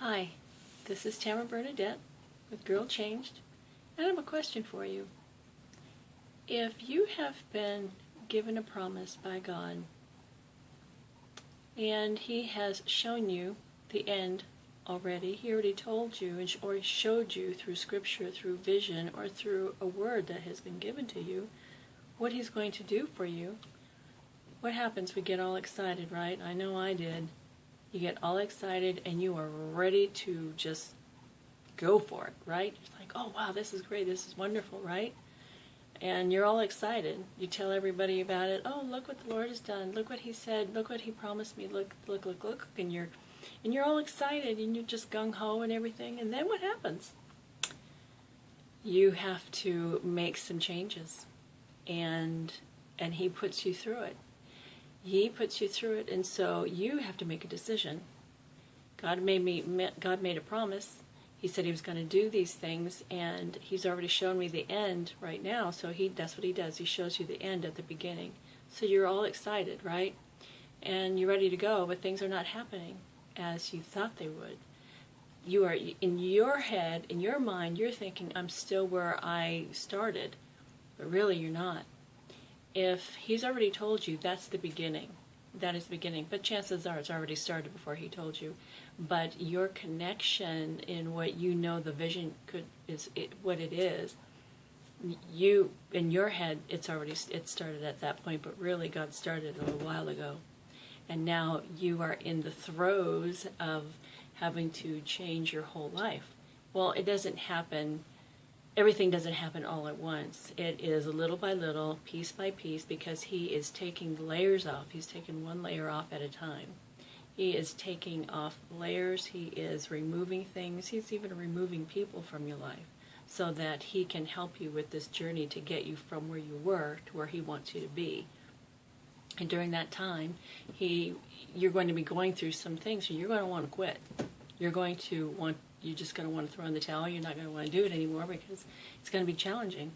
Hi, this is Tamara Bernadette with Girl Changed, and I have a question for you. If you have been given a promise by God, and He has shown you the end already, He already told you or showed you through Scripture, through vision, or through a word that has been given to you, what He's going to do for you, what happens? We get all excited, right? I know I did. You get all excited and you are ready to just go for it, right? It's like, oh wow, this is great, this is wonderful, right? And you're all excited. You tell everybody about it. Oh, look what the Lord has done. Look what He said. Look what He promised me. Look, look, look, look. And you're all excited and you're just gung-ho and everything. And then what happens? You have to make some changes. And He puts you through it. He puts you through it, and so you have to make a decision. God made a promise. He said He was going to do these things, and He's already shown me the end right now. So that's what He does. He shows you the end at the beginning. So you're all excited, right? And you're ready to go, but things are not happening as you thought they would. You are in your head, in your mind, you're thinking, I'm still where I started, but really you're not. If He's already told you, that's the beginning. That is the beginning. But chances are it's already started before He told you. But your connection in what you know the vision what it is, you, in your head, it started at that point, but really God started a little while ago. And now you are in the throes of having to change your whole life. Well, it doesn't happen. Everything doesn't happen all at once. It is little by little, piece by piece, because He is taking layers off. He's taking one layer off at a time. He is taking off layers. He is removing things. He's even removing people from your life so that He can help you with this journey to get you from where you were to where He wants you to be. And during that time, you're going to be going through some things, and you're going to want to quit. You're just going to want to throw in the towel. You're not going to want to do it anymore because it's going to be challenging.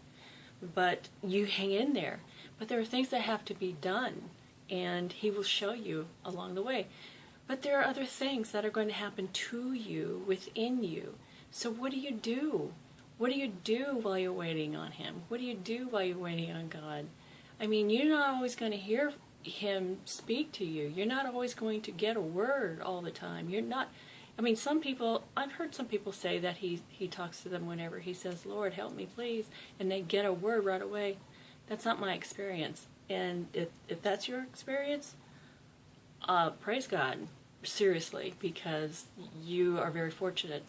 But you hang in there. But there are things that have to be done, and He will show you along the way. But there are other things that are going to happen to you, within you. So what do you do? What do you do while you're waiting on Him? What do you do while you're waiting on God? I mean, you're not always going to hear Him speak to you. You're not always going to get a word all the time. Some people, I've heard some people say that he talks to them whenever He says, Lord, help me, please, and they get a word right away. That's not my experience. And if that's your experience, praise God, seriously, because you are very fortunate.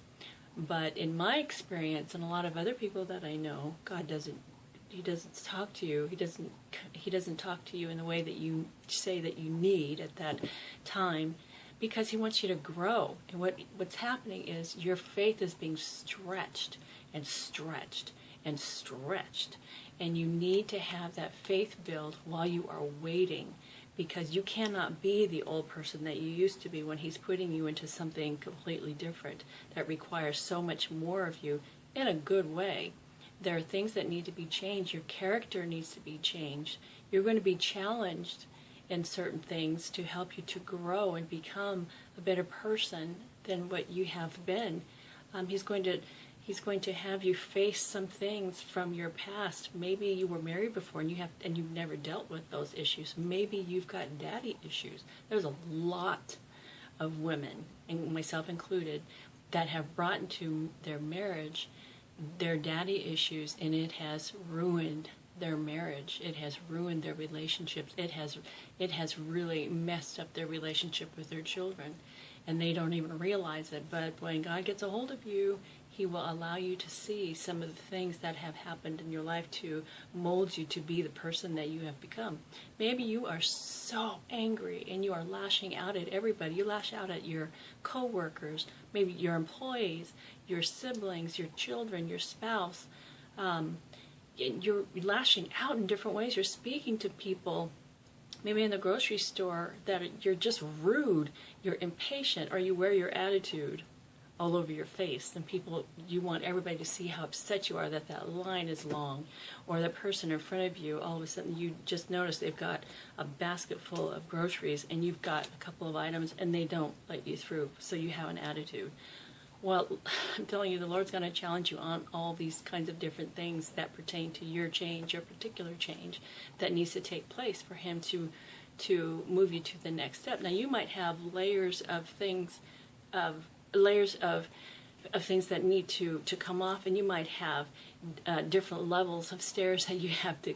But in my experience, and a lot of other people that I know, God doesn't talk to you. He doesn't talk to you in the way that you say that you need at that time, because He wants you to grow. And what's happening is your faith is being stretched and stretched and stretched. And you need to have that faith build while you are waiting, because you cannot be the old person that you used to be when He's putting you into something completely different that requires so much more of you in a good way. There are things that need to be changed. Your character needs to be changed. You're going to be challenged in certain things to help you to grow and become a better person than what you have been. He's going to have you face some things from your past. Maybe you were married before and you've never dealt with those issues. Maybe you've got daddy issues. There's a lot of women, and myself included, that have brought into their marriage their daddy issues, and it has ruined their marriage. It has ruined their relationships. It has really messed up their relationship with their children, and they don't even realize it. But when God gets a hold of you, He will allow you to see some of the things that have happened in your life to mold you to be the person that you have become. Maybe you are so angry and you are lashing out at everybody. You lash out at your co-workers, maybe your employees, your siblings, your children, your spouse. You're lashing out in different ways. You're speaking to people, maybe in the grocery store, that you're just rude, you're impatient, or you wear your attitude all over your face, and you want everybody to see how upset you are that line is long, or the person in front of you, all of a sudden you just notice they've got a basket full of groceries and you've got a couple of items and they don't let you through, so you have an attitude. Well, I'm telling you, the Lord's going to challenge you on all these kinds of different things that pertain to your change, your particular change that needs to take place for Him to move you to the next step. Now, you might have layers of things, layers of things that need to come off, and you might have different levels of stairs that you have to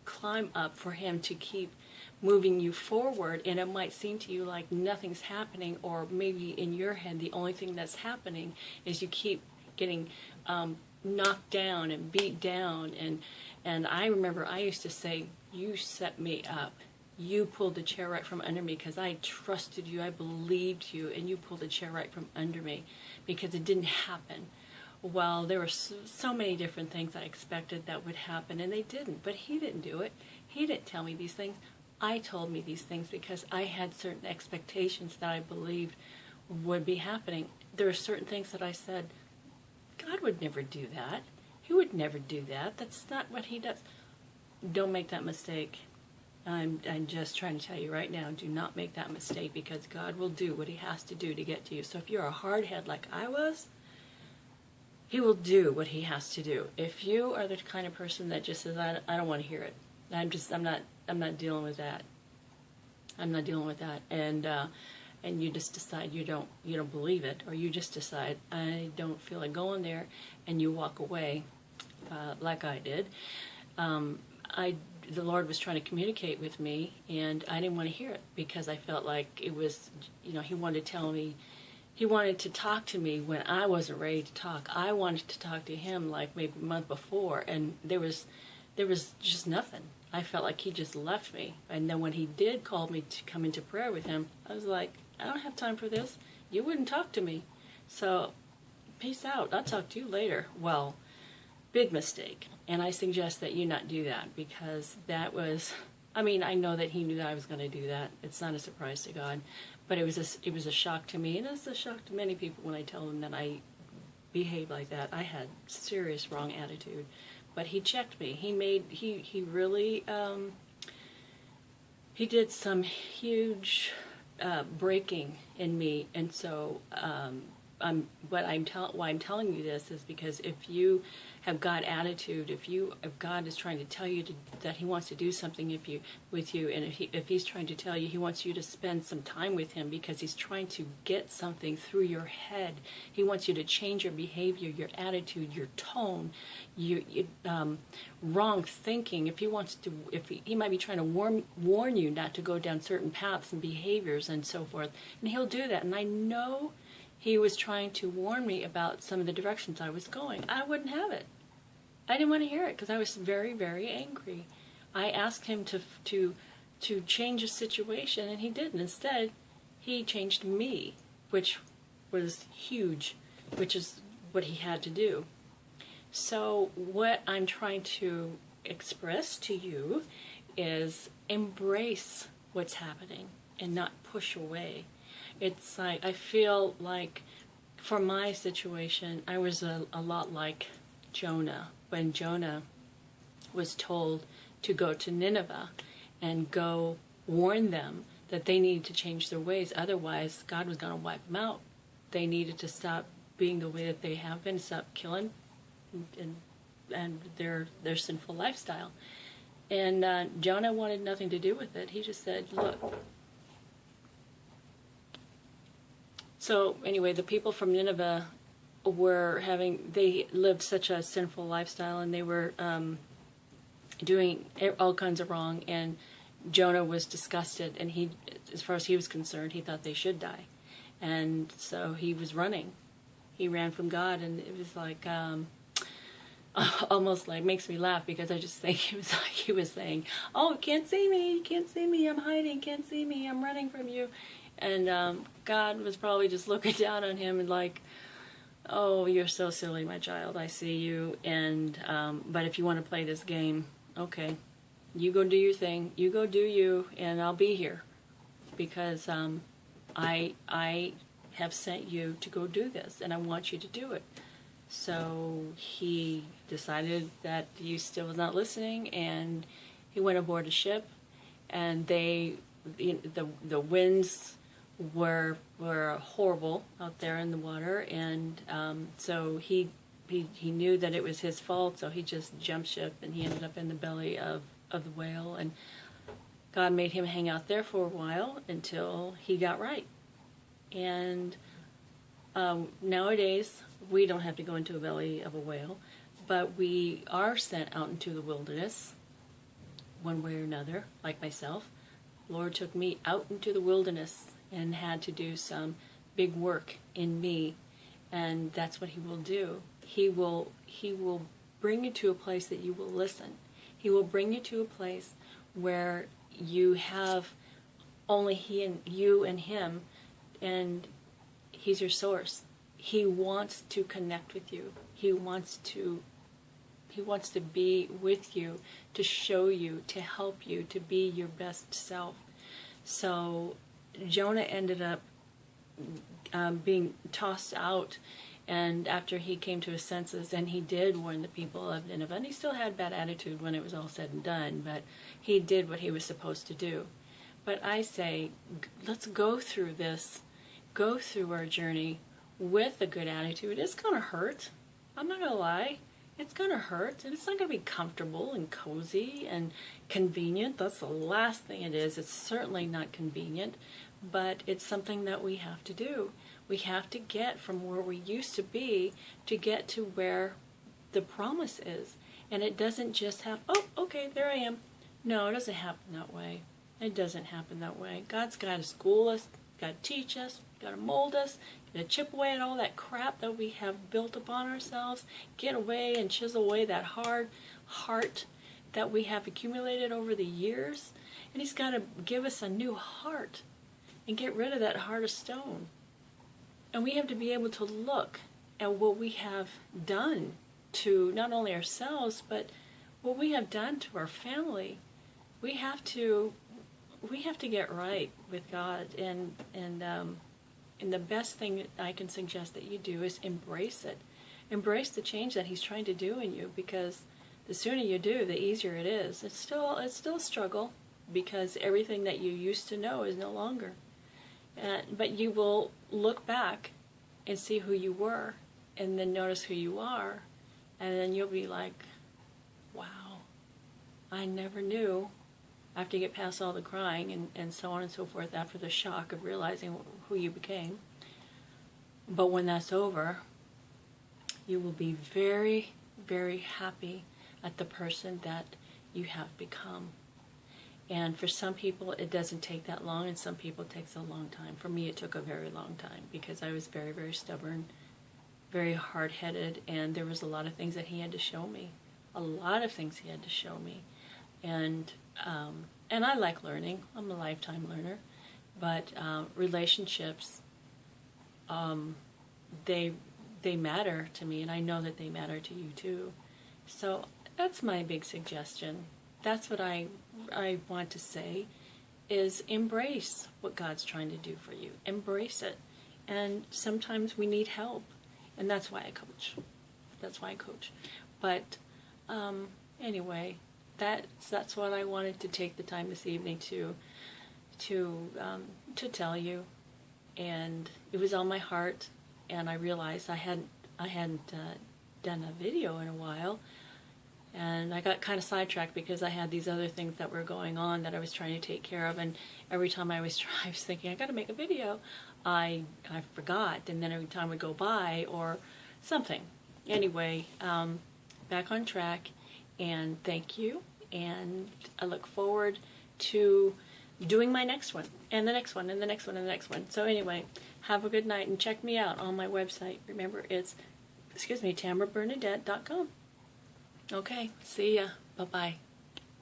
climb up for Him to keep moving you forward. And it might seem to you like nothing's happening, or maybe in your head the only thing that's happening is you keep getting knocked down and beat down. And I remember I used to say, you set me up. You pulled the chair right from under me because I trusted you, I believed you, and you pulled the chair right from under me because it didn't happen. Well, there were so many different things I expected that would happen, and they didn't. But He didn't do it. He didn't tell me these things. I told me these things because I had certain expectations that I believed would be happening. There are certain things that I said, God would never do that. He would never do that. That's not what He does. Don't make that mistake. I'm just trying to tell you right now, do not make that mistake, because God will do what He has to do to get to you. So if you're a hard head like I was, He will do what He has to do. If you are the kind of person that just says, I don't want to hear it. I'm not dealing with that. I'm not dealing with that. And you just decide you don't believe it, or you just decide I don't feel like going there, and you walk away, like I did. The Lord was trying to communicate with me, and I didn't want to hear it because I felt like it was, He wanted to tell me, He wanted to talk to me when I wasn't ready to talk. I wanted to talk to Him like maybe a month before, and there was just nothing. I felt like He just left me. And then when He did call me to come into prayer with Him, I was like, I don't have time for this. You wouldn't talk to me. So, peace out. I'll talk to you later. Well, big mistake. And I suggest that you not do that, because that was, I know that He knew that I was going to do that. It's not a surprise to God. But it was a shock to me, and it's a shock to many people when I tell them that I behave like that. I had serious wrong attitude. But He checked me. He really, He did some huge breaking in me. And so why I'm telling you this is because if you have God attitude, if God is trying to tell you that He wants to do something with you, and if He's trying to tell you He wants you to spend some time with Him because He's trying to get something through your head, He wants you to change your behavior, your attitude, your tone, your wrong thinking. If He might be trying to warn you not to go down certain paths and behaviors and so forth, and He'll do that. And I know He was trying to warn me about some of the directions I was going. I wouldn't have it. I didn't want to hear it because I was very, very angry. I asked Him to change the situation, and He didn't. Instead, He changed me, which was huge, which is what He had to do. So what I'm trying to express to you is embrace what's happening and not push away. It's like, I feel like for my situation, I was a lot like Jonah. When Jonah was told to go to Nineveh and go warn them that they needed to change their ways, otherwise God was going to wipe them out. They needed to stop being the way that they have been, stop killing and their sinful lifestyle. And Jonah wanted nothing to do with it. He just said, look. So anyway, the people from Nineveh they lived such a sinful lifestyle, and they were doing all kinds of wrong, and Jonah was disgusted, and he, as far as he was concerned, he thought they should die. And so he was running. He ran from God, and it was like, almost like makes me laugh, because I just think it was like he was saying, oh, you can't see me, I'm hiding, can't see me, I'm running from you. And God was probably just looking down on him and like, oh, you're so silly, my child, I see you, and but if you want to play this game, okay, you go do your thing, you go do you, and I'll be here, because I have sent you to go do this, and I want you to do it. So he decided that he still was not listening, and he went aboard a ship, and the winds were horrible out there in the water, and so he knew that it was his fault, so he just jumped ship, and he ended up in the belly of the whale, and God made him hang out there for a while until he got right. And nowadays, we don't have to go into the belly of a whale, but we are sent out into the wilderness, one way or another, like myself. The Lord took me out into the wilderness and had to do some big work in me, and that's what he will do. He will bring you to a place that you will listen. He will bring you to a place where you have only you and him, and he's your source. He wants to connect with you. He wants to be with you, to show you, to help you, to be your best self. So Jonah ended up being tossed out, and after he came to his senses, and he did warn the people of Nineveh, and he still had bad attitude when it was all said and done, but he did what he was supposed to do. But I say, let's go through this, go through our journey with a good attitude. It's going to hurt. I'm not going to lie. It's going to hurt, and it's not going to be comfortable and cozy and convenient. That's the last thing it is. It's certainly not convenient, but it's something that we have to do. We have to get from where we used to be to get to where the promise is. And it doesn't just happen, oh, okay, there I am. No, it doesn't happen that way. It doesn't happen that way. God's got to school us, got to teach us, got to mold us, got to chip away at all that crap that we have built upon ourselves, get away and chisel away that hard heart that we have accumulated over the years. And he's got to give us a new heart and get rid of that heart of stone. And we have to be able to look at what we have done to not only ourselves, but what we have done to our family. We have to get right with God, and the best thing I can suggest that you do is embrace it. Embrace the change that he's trying to do in you, because the sooner you do, the easier it is. It's still a struggle, because everything that you used to know is no longer. But you will look back and see who you were, and then notice who you are, and then you'll be like, wow, I never knew. After you get past all the crying and so on and so forth, after the shock of realizing who you became. But when that's over, you will be very, very happy at the person that you have become. And for some people, it doesn't take that long, and some people it takes a long time. For me, it took a very long time, because I was very, very stubborn, very hard-headed, and there was a lot of things that he had to show me. A lot of things he had to show me. And I like learning. I'm a lifetime learner. But relationships, they matter to me, and I know that they matter to you too. So that's my big suggestion. That's what I want to say, is embrace what God's trying to do for you. Embrace it. And sometimes we need help, and that's why I coach. But anyway, that's what I wanted to take the time this evening to tell you. And it was on my heart, and I realized I hadn't done a video in a while. And I got kind of sidetracked because I had these other things that were going on that I was trying to take care of. And every time I was thinking, I got to make a video, I forgot. And then every time would go by or something. Anyway, back on track. And thank you. And I look forward to doing my next one. And the next one. And the next one. And the next one. So anyway, have a good night. And check me out on my website. Remember, it's, TamaraBernadette.com. Okay, see ya. Bye-bye.